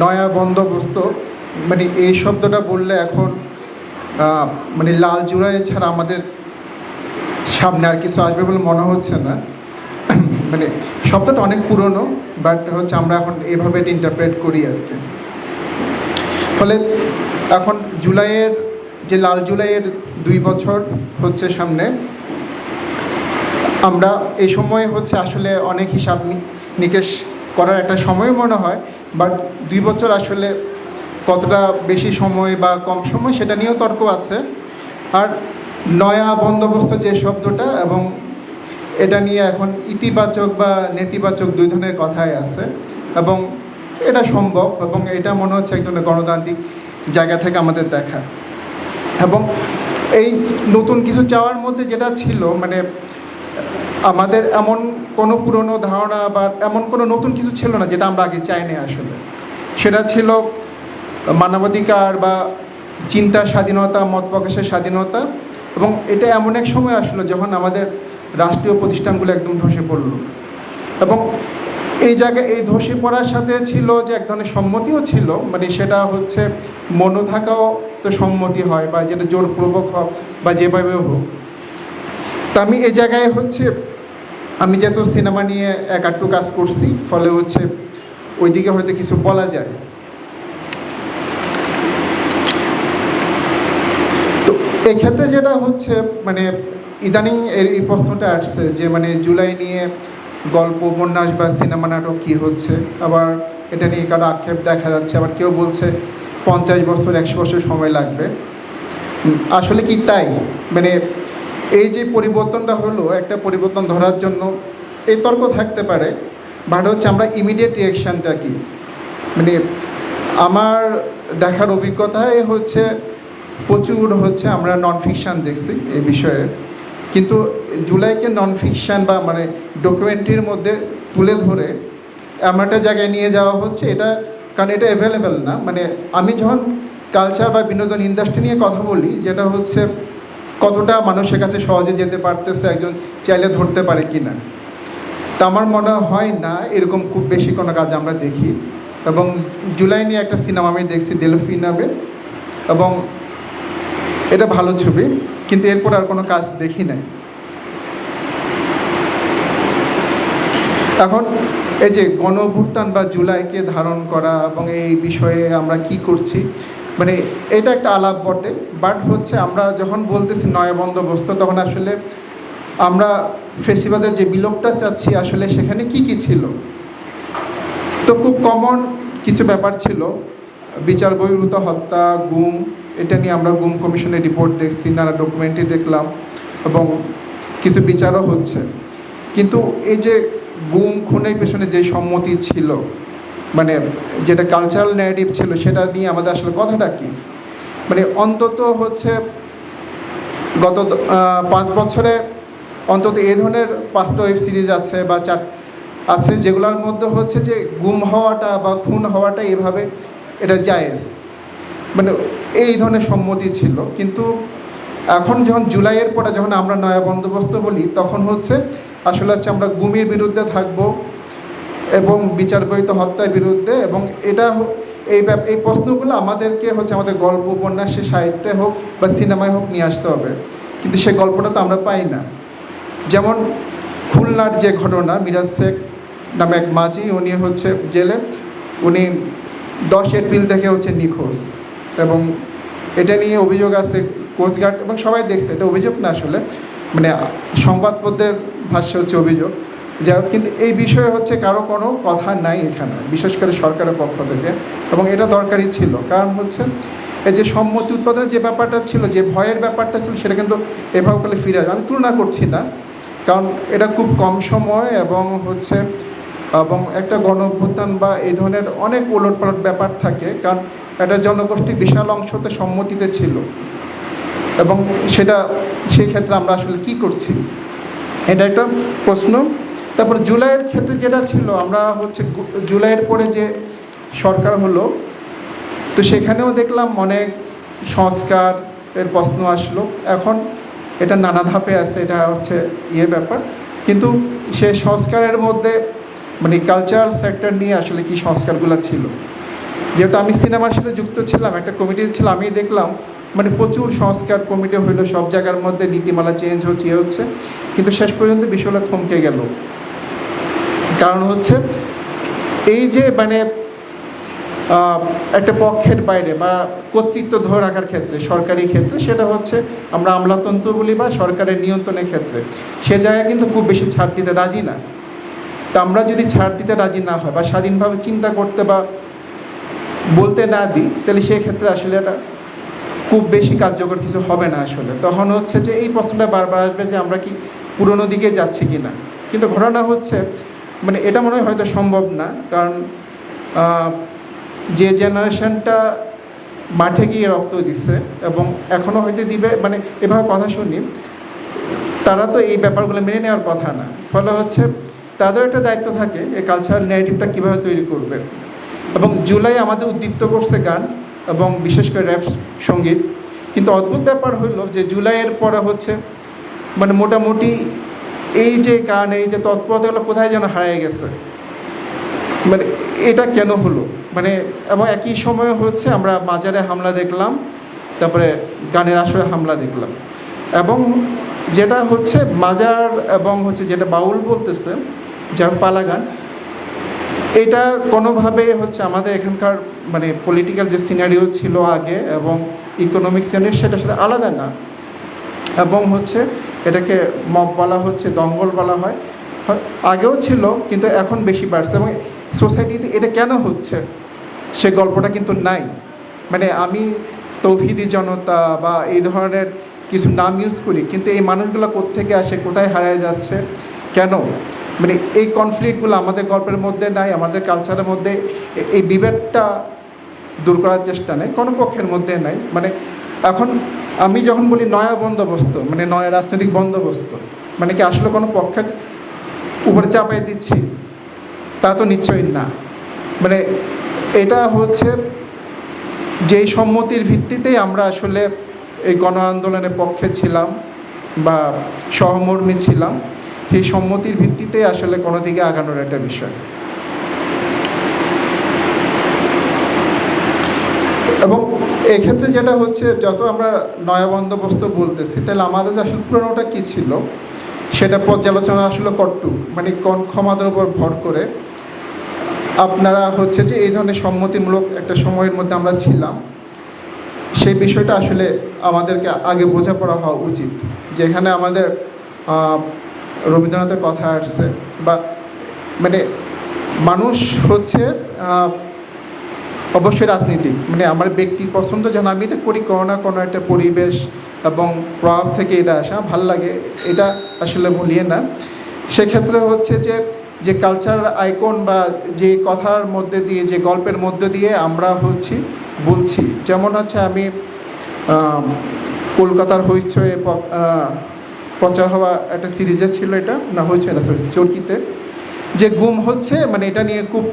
নয়া বন্দোবস্ত, মানে এই শব্দটা বললে এখন মানে লাল জুলাই ছাড়া আমাদের সামনে আর কিছু আসবে বলে মনে হচ্ছে না। মানে শব্দটা অনেক পুরনো, বাট হচ্ছে আমরা এখন এভাবে ইন্টারপ্রেট করি আর কি। ফলে এখন জুলাইয়ের যে লাল জুলাইয়ের 2 বছর হচ্ছে সামনে, আমরা এই সময় হচ্ছে আসলে অনেক হিসাব নিকেশ করার একটা সময় মনে হয়, বাট 2 বছর আসলে কতটা বেশি সময় বা কম সময় সেটা নিয়েও তর্ক আছে। আর নয়া বন্দোবস্ত যে শব্দটা, এবং এটা নিয়ে এখন ইতিবাচক বা নেতিবাচক 2 ধরনের কথাই আছে, এবং এটা সম্ভব, এবং এটা মনে হচ্ছে এক ধরনের গণতান্ত্রিক জায়গা থেকে আমাদের দেখা। এবং এই নতুন কিছু চাওয়ার মধ্যে যেটা ছিল, মানে আমাদের এমন কোনো পুরনো ধারণা বা এমন কোনো নতুন কিছু ছিল না যেটা আমরা আগে চাইনি আসলে। সেটা ছিল মানবাধিকার বা চিন্তার স্বাধীনতা, মত প্রকাশের স্বাধীনতা। এবং এটা এমন এক সময় আসলো যখন আমাদের রাষ্ট্রীয় প্রতিষ্ঠানগুলো একদম ধসে পড়লো, এবং এই জায়গায় এই ধসে পড়ার সাথে ছিল যে এক ধরনের সম্মতিও ছিল, মানে সেটা হচ্ছে মনো থাকাও তো সম্মতি হয়, বা যেটা জোরপূর্বক হোক বা যেভাবে হোক। তা আমি এই জায়গায় হচ্ছে আমি যেহেতু সিনেমা নিয়ে একটু কাজ করছি, ফলে হচ্ছে ওইদিকে হয়তো কিছু বলা যায়। তো এক্ষেত্রে যেটা হচ্ছে, মানে ইদানিং এই প্রশ্নটা আসছে যে মানে জুলাই নিয়ে গল্প, উপন্যাস বা সিনেমা নাটক কী হচ্ছে, আবার এটা নিয়ে কারো আক্ষেপ দেখা যাচ্ছে, আবার কেউ বলছে 50 বছর 100 বছর সময় লাগবে। আসলে কি তাই? মানে এই যে পরিবর্তনটা হলো, একটা পরিবর্তন ধরার জন্য এই তর্ক থাকতে পারে, বাট হচ্ছে আমরা ইমিডিয়েট রিয়াকশানটা কী, মানে আমার দেখার অভিজ্ঞতায় হচ্ছে প্রচুর হচ্ছে আমরা নন ফিকশান দেখছি এই বিষয়ে, কিন্তু জুলাইকে নন ফিকশান বা মানে ডকুমেন্টারির মধ্যে তুলে ধরে এমন একটা জায়গায় নিয়ে যাওয়া হচ্ছে, এটা কারণ এটা অ্যাভেলেবেল না। মানে আমি যখন কালচার বা বিনোদন ইন্ডাস্ট্রি নিয়ে কথা বলি, যেটা হচ্ছে কতটা মানুষের কাছে সহজে যেতে পারতেছে, একজন চাইলে ধরতে পারে কি না, তা আমার মনে হয় না এরকম খুব বেশি কোনো কাজ আমরা দেখি। এবং জুলাই নিয়ে একটা সিনেমা আমি দেখছি দেলফি নামে, এবং এটা ভালো ছবি, কিন্তু এরপর আর কোনো কাজ দেখি নাই। এখন এই যে গণ অভ্যুত্থান বা জুলাইকে ধারণ করা এবং এই বিষয়ে আমরা কি করছি, মানে এটা একটা আলাপ বটে, বাট হচ্ছে আমরা যখন বলতেছি নয়া বন্দোবস্ত, তখন আসলে আমরা ফেসিবাদের যে বিলোপটা চাচ্ছি আসলে সেখানে কি কি ছিল। তো খুব কমন কিছু ব্যাপার ছিল, বিচার বহির্ভূত হত্যা, গুম, এটা নিয়ে আমরা গুম কমিশনের রিপোর্ট দেখছি, নানা ডকুমেন্টারি দেখলাম, এবং কিছু বিচারও হচ্ছে। কিন্তু এই যে গুম খুনের পেছনে যে সম্মতি ছিল, মানে যেটা কালচারাল ন্যারেটিভ ছিল, সেটা নিয়ে আমাদের আসলে কথাটা কী, মানে অন্তত হচ্ছে গত 5 বছরে অন্তত এই ধরনের 5টা ওয়েব সিরিজ আছে বা 4 আছে, যেগুলোর মধ্যে হচ্ছে যে গুম হওয়াটা বা খুন হওয়াটা এভাবে এটা জায়েজ, মানে এই ধরনের সম্মতি ছিল। কিন্তু এখন যখন জুলাইয়ের পরে যখন আমরা নয়া বন্দোবস্ত বলি, তখন হচ্ছে আসলে হচ্ছে আমরা গুমের বিরুদ্ধে থাকব এবং বিচার বহির্ভূত হত্যার বিরুদ্ধে, এবং এটা এই প্রশ্নগুলো আমাদেরকে হচ্ছে আমাদের গল্প, উপন্যাসে, সাহিত্যে হোক বা সিনেমায় হোক নিয়ে আসতে হবে, কিন্তু সেই গল্পটা তো আমরা পাই না। যেমন খুলনার যে ঘটনা, মিরাজ শেখ নামে এক মাঝি, উনি হচ্ছে জেলে, উনি 10 এপ্রিল থেকে হচ্ছে নিখোঁজ, এবং এটা নিয়ে অভিযোগ আছে কোস্টগার্ড, এবং সবাই দেখছে, এটা অভিযোগ না আসলে, মানে সংবাদপত্রের ভাষ্য হচ্ছে অভিযোগ। যাই হোক, কিন্তু এই বিষয়ে হচ্ছে কারো কোনো কথা নাই এখানে, বিশেষ করে সরকারের পক্ষ থেকে, এবং এটা দরকারি ছিল। কারণ হচ্ছে এই যে সম্মতি উৎপাদনের যে ব্যাপারটা ছিল, যে ভয়ের ব্যাপারটা ছিল, সেটা কিন্তু এভাবে করলে ফিরে আসবে। আমি তুলনা করছি না, কারণ এটা খুব কম সময় এবং হচ্ছে এবং একটা গণ অভ্যুত্থান বা এই ধরনের অনেক ওলটপালট ব্যাপার থাকে, কারণ একটা জনগোষ্ঠীর বিশাল অংশ তো সম্মতিতে ছিল, এবং সেটা সেই ক্ষেত্রে আমরা আসলে কি করছি, এটা একটা প্রশ্ন। তারপর জুলাইয়ের ক্ষেত্রে যেটা ছিল, আমরা হচ্ছে জুলাইয়ের পরে যে সরকার হলো, তো সেখানেও দেখলাম অনেক সংস্কারের প্রশ্ন আসলো। এখন এটা নানা ধাপে আছে, এটা হচ্ছে ব্যাপার, কিন্তু সে সংস্কারের মধ্যে মানে কালচারাল সেক্টর নিয়ে আসলে কি সংস্কারগুলো ছিল, যেহেতু আমি সিনেমার সাথে যুক্ত ছিলাম, একটা কমিটি ছিলাম, আমি দেখলাম মানে প্রচুর সংস্কার কমিটি হইলো, সব জায়গার মধ্যে নীতিমালা চেঞ্জ হচ্ছে, কিন্তু শেষ পর্যন্ত বিষয়টা থমকে গেল। কারণ হচ্ছে এই যে মানে একটা পক্ষের বাইরে বা কর্তৃত্ব ধরে রাখার ক্ষেত্রে, সরকারি ক্ষেত্রে, সেটা হচ্ছে আমরা আমলাতন্ত্র বলি বা সরকারের নিয়ন্ত্রণের ক্ষেত্রে, সে জায়গায় কিন্তু খুব বেশি ছাড় দিতে রাজি না। তা আমরা যদি ছাড় দিতে রাজি না হয় বা স্বাধীনভাবে চিন্তা করতে বা বলতে না দিই, তাহলে সেই ক্ষেত্রে আসলে এটা খুব বেশি কার্যকর কিছু হবে না আসলে। তখন হচ্ছে যে এই প্রশ্নটা বারবার আসবে যে আমরা কি পুরনো দিকে যাচ্ছি কি না। কিন্তু ঘটনা হচ্ছে মানে এটা মনে হয় হয়তো সম্ভব না, কারণ যে জেনারেশনটা মাঠে গিয়ে রক্ত দিচ্ছে এবং এখনও হয়তো দিবে, মানে এভাবে কথা শুনি, তারা তো এই ব্যাপারগুলো মেনে নেওয়ার কথা না। ফলে হচ্ছে তাদের একটা দায়িত্ব থাকে এই কালচারাল ন্যারেটিভটা কীভাবে তৈরি করবে। এবং জুলাই আমাদের উদ্দীপ্ত করছে গান এবং বিশেষ করে র্যাপ সঙ্গীত, কিন্তু অদ্ভুত ব্যাপার হইলো যে জুলাইয়ের পরে হচ্ছে মানে মোটামুটি এই যে গান, এই যে তৎপরতাগুলো কোথায় যেন হারিয়ে গেছে। মানে এটা কেন হলো, মানে এবং একই সময়ে হচ্ছে আমরা মাজারে হামলা দেখলাম, তারপরে গানের আসরে হামলা দেখলাম, এবং যেটা হচ্ছে মাজার এবং হচ্ছে যেটা বাউল বলতেছে যার পালা গান, এটা কোনোভাবে হচ্ছে আমাদের এখানকার মানে পলিটিক্যাল যে সিনারিও ছিল আগে এবং ইকোনমিক সিনারিও সেটার সাথে আলাদা না। এবং হচ্ছে এটাকে মব বলা হচ্ছে, দঙ্গল বলা হয়, আগেও ছিল কিন্তু এখন বেশি বাড়ছে। এবং সোসাইটিতে এটা কেন হচ্ছে সে গল্পটা কিন্তু নাই। মানে আমি তৌহিদি জনতা বা এই ধরনের কিছু নাম ইউজ করি, কিন্তু এই মানুষগুলো কোত্থেকে আসে, কোথায় হারিয়ে যাচ্ছে, কেন, মানে এই কনফ্লিক্টগুলো আমাদের গল্পের মধ্যে নাই, আমাদের কালচারের মধ্যে এই বিভেদটা দূর করার চেষ্টা নেই, কোনো পক্ষের মধ্যে নাই। মানে এখন আমি যখন বলি নয়া বন্দোবস্ত, মানে নয়া রাজনৈতিক বন্দোবস্ত, মানে কি আসলে কোনো পক্ষের উপরে চাপাই দিচ্ছি? তা তো নিশ্চয়ই না। মানে এটা হচ্ছে যেই সম্মতির ভিত্তিতেই আমরা আসলে এই গণ আন্দোলনের পক্ষে ছিলাম বা সহমর্মী ছিলাম, সেই সম্মতির ভিত্তিতে আসলে কোনো দিকে আগানোর একটা বিষয়। এবং এক্ষেত্রে যেটা হচ্ছে, যত আমরা নয়া বন্দোবস্ত বলতেছি, তাহলে আমাদের আসলে পুরোনোটা কী ছিল সেটা পর্যালোচনা আসলে কটটুক, মানে কোন ক্ষমতার উপর ভর করে আপনারা হচ্ছে যে এই ধরনের সম্মতিমূলক একটা সময়ের মধ্যে আমরা ছিলাম, সেই বিষয়টা আসলে আমাদেরকে আগে বোঝাপড়া হওয়া উচিত। যেখানে আমাদের রবীন্দ্রনাথের কথা আসছে, বা মানে মানুষ হচ্ছে অবশ্যই রাজনীতি, মানে আমার ব্যক্তি পছন্দ, যেন আমি এটা করি কোনো না কোনো একটা পরিবেশ এবং প্রভাব থেকে এটা আসা ভাল লাগে, এটা আসলে ভুলিয়ে না। সেক্ষেত্রে হচ্ছে যে কালচারাল আইকন বা যে কথার মধ্যে দিয়ে, যে গল্পের মধ্যে দিয়ে আমরা বলছি, যেমন হচ্ছে আমি কলকাতার হইচয়ে প্রচার হওয়া একটা সিরিজের ছিল, এটা না হয়েছে না সরি চরকিতে, যে গুম হচ্ছে, মানে এটা নিয়ে খুব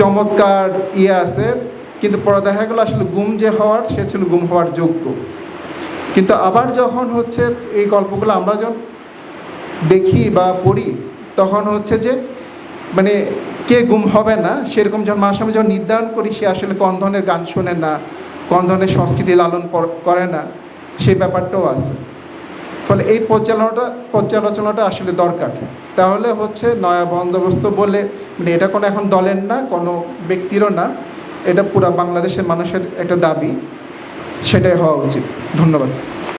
চমৎকার আছে, কিন্তু পরে দেখা গেলো আসলে গুম যে হওয়ার, সে ছিল গুম হওয়ার যোগ্য। কিন্তু আবার যখন হচ্ছে এই গল্পগুলো আমরা যখন দেখি বা পড়ি, তখন হচ্ছে যে মানে কে গুম হবে না, সেরকম যখন মানুষ আমি যখন নির্ধারণ করি, সে আসলে কোন ধরনের গান শোনে না, কোন ধরনের সংস্কৃতি লালন করে না, সেই ব্যাপারটাও আছে। ফলে এই পর্যালোচনাটা আসলে দরকার। তাহলে হচ্ছে নয়া বন্দোবস্ত বলে মানে এটা কোনো এখন দলের না, কোনো ব্যক্তিরও না, এটা পুরা বাংলাদেশের মানুষের একটা দাবি, সেটাই হওয়া উচিত। ধন্যবাদ।